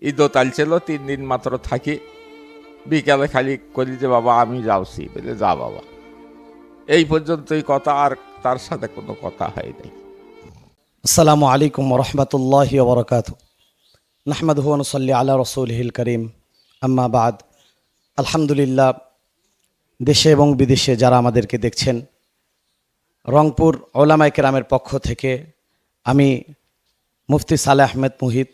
ঈদও তালছিল 3 দিন মাত্র থাকি, বিকালে খালি করি যে বাবা আমি যাচ্ছি, বলে যা বাবা, এই পর্যন্তই কথা, আর তার সাথে কোনো কথা হয় নাই। আসসালামু আলাইকুম রহমতুল্লাহি ওবরাকাতু। নাহমাদুহু ওয়া নুসাল্লি আলা রাসূলিহিল কারীম, আম্মা বাদ। আলহামদুলিল্লাহ, দেশে এবং বিদেশে যারা আমাদেরকে দেখছেন, রংপুর উলামায়ে কেরামের পক্ষ থেকে আমি মুফতি সালেহ আহমেদ মুহিত,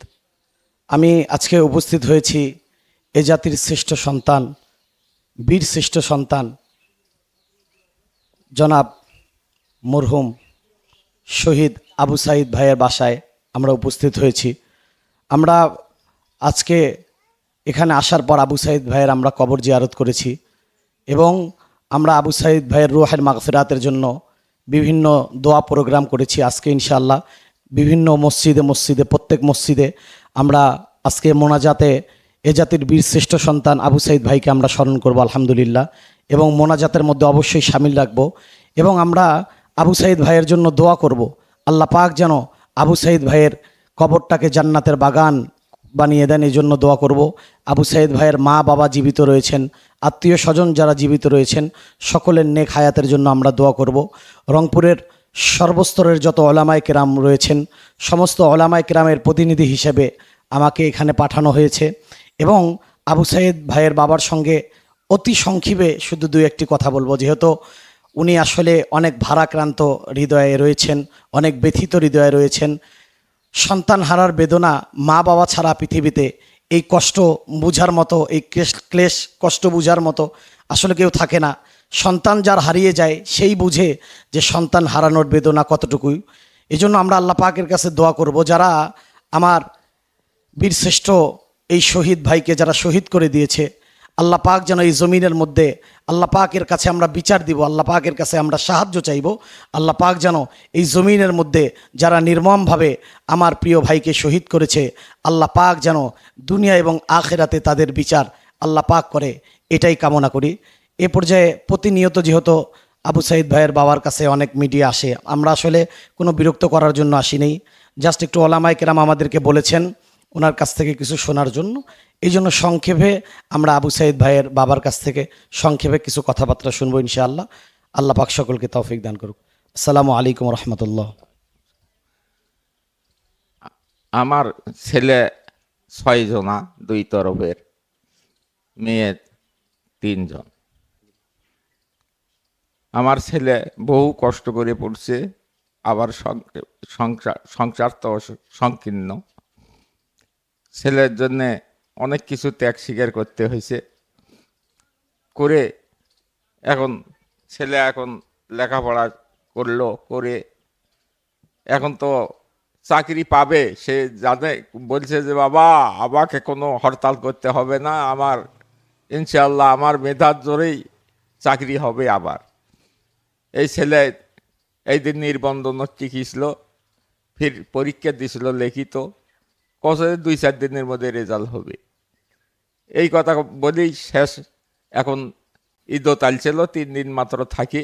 আমি আজকে উপস্থিত হয়েছি এ জাতির শ্রেষ্ঠ সন্তান, বীর শ্রেষ্ঠ সন্তান জনাব মরহুম শহীদ আবু সাঈদ ভাইয়ের বাসায় আমরা উপস্থিত হয়েছি। আমরা আজকে এখানে আসার পর আবু সাঈদ ভাইয়ের আমরা কবর জিয়ারত করেছি এবং আমরা আবু সাঈদ ভাইয়ের রুহের মাগফিরাতের জন্য বিভিন্ন দোয়া প্রোগ্রাম করেছি। আজকে ইনশাআল্লাহ বিভিন্ন মসজিদে প্রত্যেক মসজিদে আমরা আজকে মোনাজাতে এ জাতির বীর শ্রেষ্ঠ সন্তান আবু সাঈদ ভাইকে আমরা স্মরণ করব আলহামদুলিল্লাহ, এবং মোনাজাতের মধ্যে অবশ্যই শামিল রাখব এবং আমরা আবু সাঈদ ভাইয়ের জন্য দোয়া করব। আল্লাহ পাক যেন আবু সাঈদ ভাইয়ের কবরটাকে জান্নাতের বাগান বানিয়ে দেন, এই জন্য দোয়া করব। আবু সাঈদ ভাইয়ের মা বাবা জীবিত রয়েছেন, আত্মীয় স্বজন যারা জীবিত রয়েছেন, সকলের নেক হায়াতের জন্য আমরা দোয়া করব। রংপুরের সর্বস্তরের যত ওলামায়ে কেরাম রয়েছেন, সমস্ত ওলামায়ে কেরামের প্রতিনিধি হিসেবে আমাকে এখানে পাঠানো হয়েছে এবং আবু সাঈদ ভাইয়ের বাবার সঙ্গে অতি সংক্ষেপে শুধু দুই একটি কথা বলবো, যেহেতু উনি আসলে অনেক ভারাক্রান্ত হৃদয়ে রয়েছেন, অনেক ব্যথিত হৃদয়ে রয়েছেন। সন্তান হারার বেদনা, মা বাবা ছাড়া পৃথিবীতে এই কষ্ট বুঝার মতো, এই ক্লেশ কষ্ট বুঝার মতো আসলে কেউ থাকে না। সন্তান যার হারিয়ে যায় সেই বুঝে যে সন্তান হারানোর বেদনা কতটুকুই। এজন্য আমরা আল্লাহ পাকের কাছে দোয়া করব, যারা আমার বীরশ্রেষ্ঠ এই শহীদ ভাইকে যারা শহীদ করে দিয়েছে, আল্লাহ পাক যেন এই জমিনের মধ্যে, আল্লাহ পাকের কাছে আমরা বিচার দিব, আল্লাহ পাকের কাছে আমরা সাহায্য চাইব। আল্লাহ পাক যেন এই জমিনের মধ্যে যারা নির্মমভাবে আমার প্রিয় ভাইকে শহীদ করেছে, আল্লাহ পাক যেন দুনিয়া এবং আখিরাতে তাদের বিচার আল্লাহ পাক করে, এটাই কামনা করি। এ পর্যায়ে প্রতিনিয়ত যেহেতু আবু সাঈদ ভাইয়ের বাবার কাছে অনেক মিডিয়া আসে, আমরা আসলে কোনো বিরক্ত করার জন্য আসিনি, জাস্ট একটু ওলামায়ে কেরাম আমাদেরকে বলেছেন ওনার কাছ থেকে কিছু শোনার জন্য। এই জন্য সংক্ষেপে আমরা আবু সাঈদ ভাইয়ের বাবার কাছ থেকে সংক্ষেপে কিছু কথাবার্তা শুনবো ইনশাআল্লাহ। আল্লাহ পাক সকলকে তৌফিক দান করুক। আসসালামু আলাইকুম রহমতুল্লাহ। আমার ছেলে 6 জনা, 2 তরফের, মেয়ে 3 জন। আমার ছেলে বহু কষ্ট করে পড়ছে, আবার সংসার তো সংকীর্ণ, ছেলের জন্যে অনেক কিছু ত্যাগ স্বীকার করতে হয়েছে করে। এখন ছেলে এখন লেখাপড়া করলো, করে এখন তো চাকরি পাবে, সে জানে, বলছে যে বাবা আমাকে কোনো হরতাল করতে হবে না, আমার ইনশাআল্লাহ আমার মেধার জোরেই চাকরি হবে। আবার এই ছেলে এই দিন নির্বন্ধন চিকিৎসল, ফির পরীক্ষা দিছিল লিখিত, কষে 2-4 দিনের মধ্যে রেজাল্ট হবে, এই কথা বলেই শেষ। এখন ঈদও তালছিল 3 দিন মাত্র থাকি,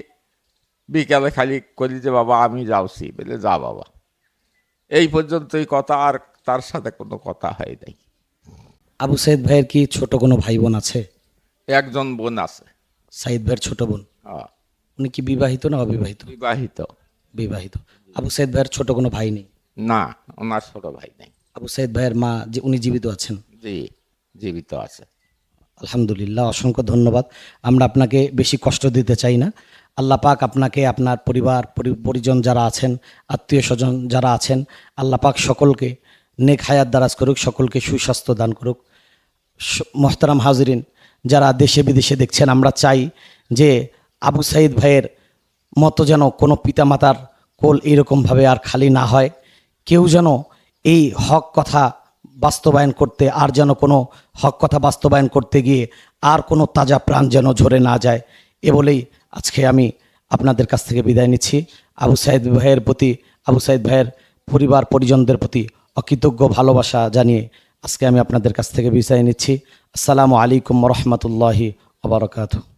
বিকালে খালি করি যে বাবা আমি যাচ্ছি, বলে যা বাবা, এই পর্যন্তই কথা, আর তার সাথে কোনো কথা হয় নাই। আবু সাঈদ ভাইয়ের কি ছোট কোনো ভাই বোন আছে? একজন বোন আছে। সাঈদ ভাইয়ের ছোট বোন? হ্যাঁ, উনি কি বিবাহিত না অবিবাহিত? বিবাহিত। বিবাহিত। আবু সাঈদ ভাইয়ের ছোট কোনো ভাই নেই? না, ওনার ছোট ভাই নেই। আবু সাঈদ ভাইয়ের মা যে উনি জীবিত আছেন? জি, জীবিত আছে। আলহামদুলিল্লাহ, অসংখ্য ধন্যবাদ। আমরা আপনাকে বেশি কষ্ট দিতে চাই না। আল্লাহ পাক আপনাকে, আপনার পরিবার পরিজন যারা আছেন, আত্মীয় স্বজন যারা আছেন, আল্লাহ পাক সকলকে নেক হায়াত দারাজ করুক, সকলকে সুস্বাস্থ্য দান করুক। মোহতারাম হাজিরিন, যারা দেশে বিদেশে দেখছেন, আমরা চাই যে আবু সাঈদ ভাইয়ের মতো যেন কোনো পিতামাতার কোল এরকমভাবে আর খালি না হয়। কেউ যেন এই হক কথা বাস্তবায়ন করতে, আর যেন কোনো হক কথা বাস্তবায়ন করতে গিয়ে আর কোনো তাজা প্রাণ যেন ঝরে না যায়, এ বলেই আজকে আমি আপনাদের কাছ থেকে বিদায় নিচ্ছি। আবু সাঈদ ভাইয়ের প্রতি, আবু সাঈদ ভাইয়ের পরিবার পরিজনদের প্রতি অকৃতজ্ঞ ভালোবাসা জানিয়ে আজকে আমি আপনাদের কাছ থেকে বিদায় নিচ্ছি। আসসালামু আলাইকুম রহমতুল্লাহি ওয়া বারাকাতুহু।